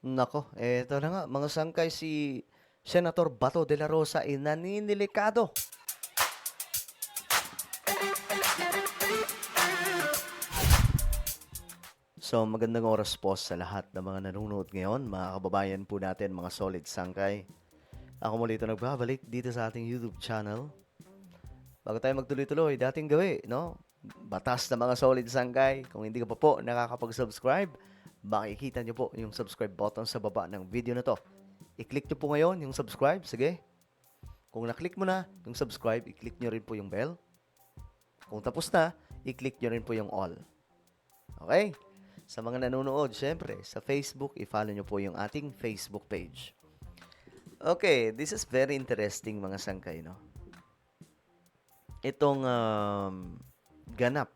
Nako, eto na nga, mga sangkay si Senator Bato de la Rosa ay naninilikado. So, magandang oras po sa lahat ng mga nanonood ngayon, mga kababayan po natin, mga solid sangkay. Ako muli ito nagbabalik dito sa ating YouTube channel. Bago tayo magtuloy-tuloy, dating gawi, no? Batas na mga solid sangkay. Kung hindi ka pa po nakakapag-subscribe, makikita nyo po yung subscribe button sa baba ng video na to. I-click nyo po ngayon yung subscribe, sige. Kung na-click mo na yung subscribe, i-click nyo rin po yung bell. Kung tapos na, i-click nyo rin po yung all. Okay? Sa mga nanonood, syempre, sa Facebook, i-follow nyo po yung ating Facebook page. Okay, this is very interesting mga sangkay, no? Itong ganap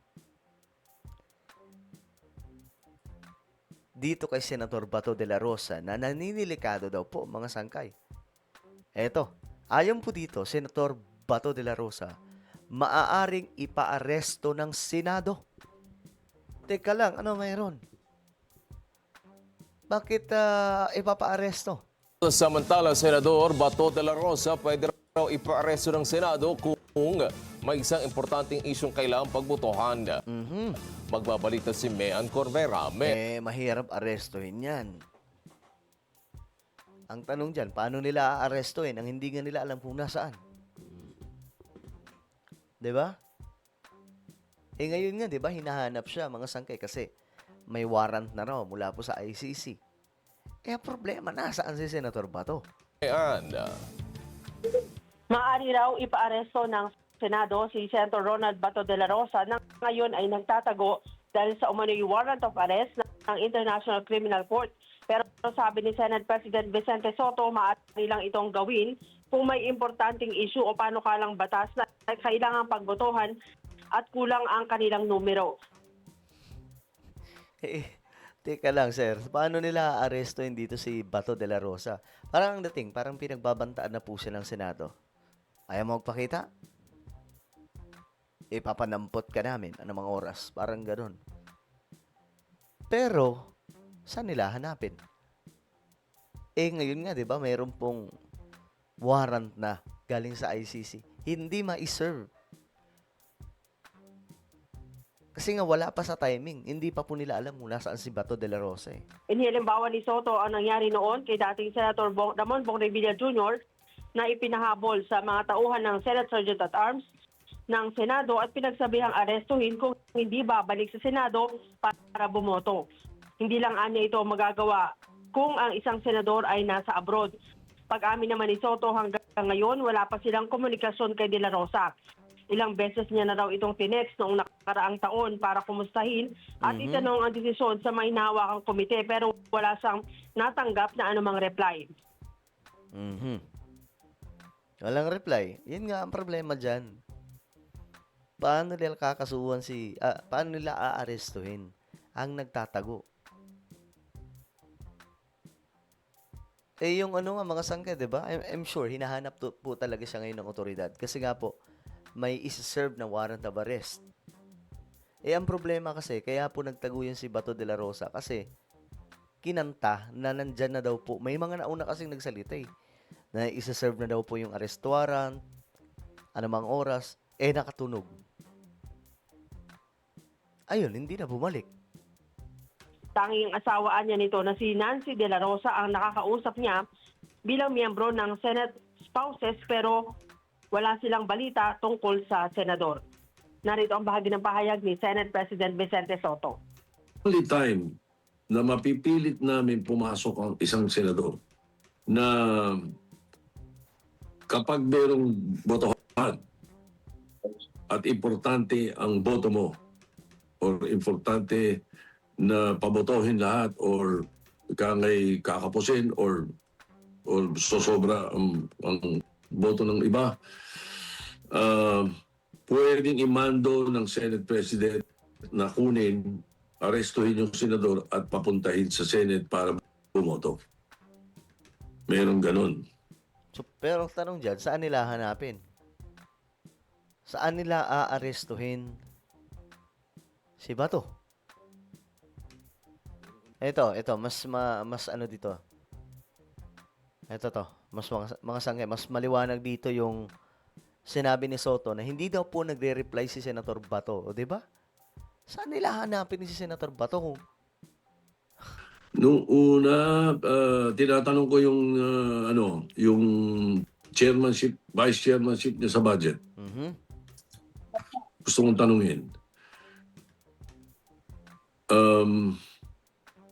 dito kay Senator Bato de la Rosa na naninilikado daw po mga sangkay. Eto, ayon po dito, Senator Bato de la Rosa, maaaring ipaaresto ng Senado. Teka lang, ano mayroon? Bakit ipapaaresto? Samantala, Senador Bato de la Rosa pwede raw ipaaresto ng Senado kung may isang importanteng isyong kailangang pagbotohan. Magbabalita si Mean Corvera. Mahirap arestuhin yan. Ang tanong dyan, paano nila aarestuhin ang hindi nga nila alam kung nasaan? 'Di ba? Ngayon nga, 'di ba, hinahanap siya mga sangkay kasi may warrant na raw mula po sa ICC. Ang problema, nasaan si Senator Bato? Mean, Maaari raw ipaaresto ng Senado si Senator Ronald Bato de la Rosa na ngayon ay nagtatago dahil sa umano'y warrant of arrest ng International Criminal Court. Pero sabi ni Senate President Vicente Soto, maaari lang itong gawin kung may importanteng issue o panukalang batas na kailangang pagbotohan at kulang ang kanilang numero. Teka lang, sir. Paano nila aarestuhin dito si Bato de la Rosa? Parang ang dating, parang pinagbabantaan na po siya ng Senado. Ayaw mo magpakita? Ipapanampot ka namin anumang oras. Parang ganun. Pero, saan nila hanapin? Ngayon nga, di ba, mayroon pong warrant na galing sa ICC. Hindi ma-serve. Kasi nga wala pa sa timing. Hindi pa po nila alam kung nasaan si Bato de la Rosa eh. Inihalimbawa ni Soto ang nangyari noon kay dating Senator Ramon Bongrevilla Jr. na ipinahabol sa mga tauhan ng Senate Sergeant at Arms ng Senado at pinagsabihang arestuhin kung hindi babalik sa Senado para bumoto. Hindi lang anya ito magagawa kung ang isang senador ay nasa abroad. Pag-amin naman ni Soto, hanggang ngayon wala pa silang komunikasyon kay De La Rosa. Ilang beses niya na raw itong tinext noong nakaraang taon para kumustahin at itanong ang desisyon sa may hinahawakang komite pero wala siyang natanggap na anumang reply. Walang reply. Yun nga ang problema dyan. Paano nila kakasuhan paano nila aarestuhin ang nagtatago? Yung ano nga mga sangkay, 'di ba? I'm sure hinahanap po talaga siya ngayon ng otoridad kasi nga po may isa-serve na warrant of arrest. Ang problema kasi kaya po nagtago yan si Bato de la Rosa kasi kinanta na nandyan na daw po. May mga nauna kasing nagsalita na isa-serve na daw po yung arrest warrant anumang oras, nakatunog. Ayun, hindi na bumalik. Tanging asawaan niya nito na si Nancy De La Rosa ang nakakausap niya bilang miyembro ng Senate spouses pero wala silang balita tungkol sa senador. Narito ang bahagi ng pahayag ni Senate President Vicente Soto. Only time na mapipilit namin pumasok ang isang senador na kapag merong botohan at importante ang boto mo or importante na pabotohin lahat or kangay kakapusin or sosobra ang boto ng iba, pwedeng imando ng Senate President na kunin, arestuhin yung senador at papuntahin sa Senate para bumoto. Meron ganun. So, pero ang tanong dyan, saan nila hanapin? Saan nila aarestuhin si Bato? Ito, mas ano dito. Ito to, mga sangkay, mas maliwanag dito yung sinabi ni Soto na hindi daw po nagre-reply si Senator Bato, o 'di ba? Saan nila hanapin si Senator Bato kung Nung una, tinatanong ko yung yung chairmanship, vice chairmanship niya sa budget. Mhm. Gusto kong tanungin.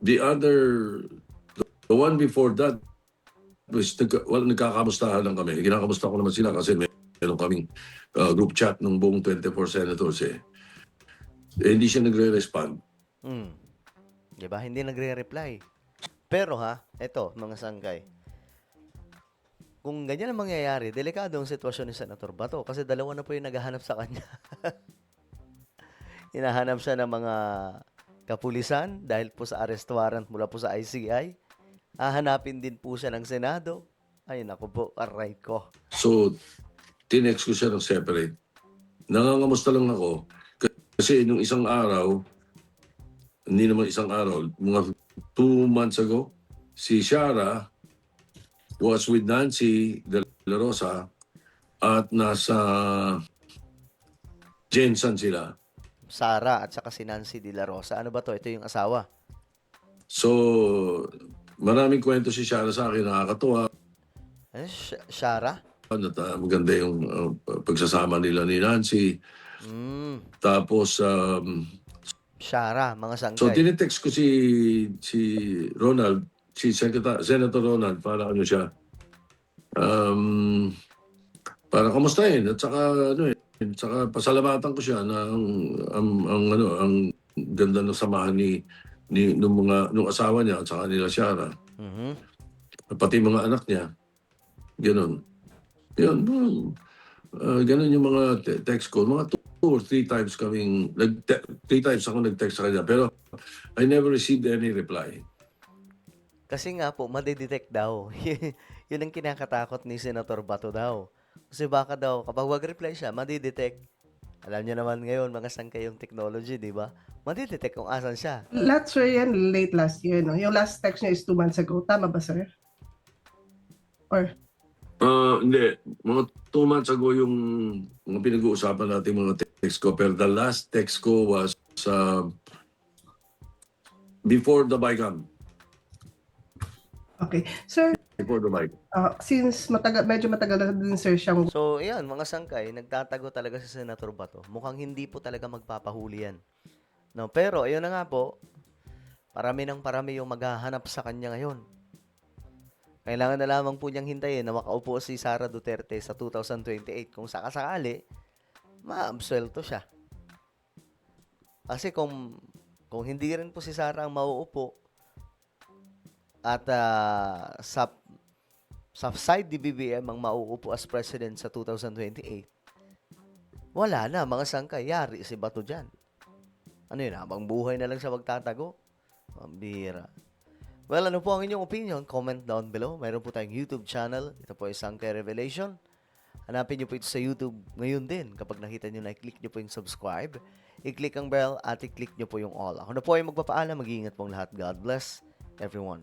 The other, the one before that was nagkakamustahan lang kami. Kinakamusta ko naman sila kasi meron kaming group chat ng buong 24 senators eh. Hindi siya nagre-respond. Mm. 'Di ba? Hindi nagre-reply. Pero ito, mga sangkay. Kung ganyan ang mangyayari, delikado ang sitwasyon ni Senator Bato kasi dalawa na po yung naghahanap sa kanya. Hinahanap siya ng mga kapulisan dahil po sa arrest warrant mula po sa ICI. Hahanapin din po siya ng Senado. Ay, naku po, aray ko. So, tinext ko siya ng separate. Nangangamusta lang ako kasi nung isang araw, hindi naman isang araw, mga 2 months ago, si Shara was with Nancy De La Rosa at nasa Jensen sila. Sara at saka si Nancy De La Rosa. Ano ba to? Ito yung asawa. So, maraming kwento si Shara sa akin, nakakatuwa. Shara? At maganda yung pagsasama nila ni Nancy. Tapos, Shara, mga so sangkay. tinetext ko si Ronald, si Senator Ronald para ano siya. Para kamustahin at saka saka pasalamatan ko siya na ang ganda ng samahan nung asawa niya at saka nila Shara. Mhm. Pati mga anak niya. Ganun. Yun. Ganun yung mga text ko. Mga 2 or 3 times kaming, 3 times ako nag-text sa kanya. Pero I never received any reply. Kasi nga po, madidetect daw. Yun ang kinakatakot ni Senator Bato daw. Kasi baka daw, kapag wag-reply siya, madidetect. Alam niyo naman ngayon, mga sangkay yung technology, di ba? Madidetect kung asan siya. Last year yan, late last year, no? Yung last text niya is 2 months ago. Tama ba, sir? Or, Hindi. Mga 2 months ago yung mga pinag-uusapan natin mga text ko. Pero the last text ko was before the BICAM. okay. Sir, Before the BICAM. since medyo matagal na din, sir, siyang So, ayan, mga sangkay, nagtatago talaga si Senator Bato. Mukhang hindi po talaga magpapahuli yan. No, pero, ayun na nga po, parami ng parami yung maghahanap sa kanya ngayon. Kailangan na lamang po niyang hintayin na makaupo si Sara Duterte sa 2028 kung sakasakali, maabsuelto siya. Kasi kung hindi rin po si Sara ang mauupo at sa side ni BBM ang mauupo as president sa 2028, wala na, mga sangkay, yari si Bato dyan. Ano yun, habang buhay na lang siya magtatago? Mambira. Well, ano po ang inyong opinion? Comment down below. Mayroon po tayong YouTube channel. Ito po ay Sangkay Revelation. Hanapin nyo po ito sa YouTube ngayon din. Kapag nakita nyo na, i-click nyo po yung subscribe. I-click ang bell at i-click nyo po yung all. Ako na po ay magpapaalam. Mag-iingat pong lahat. God bless everyone.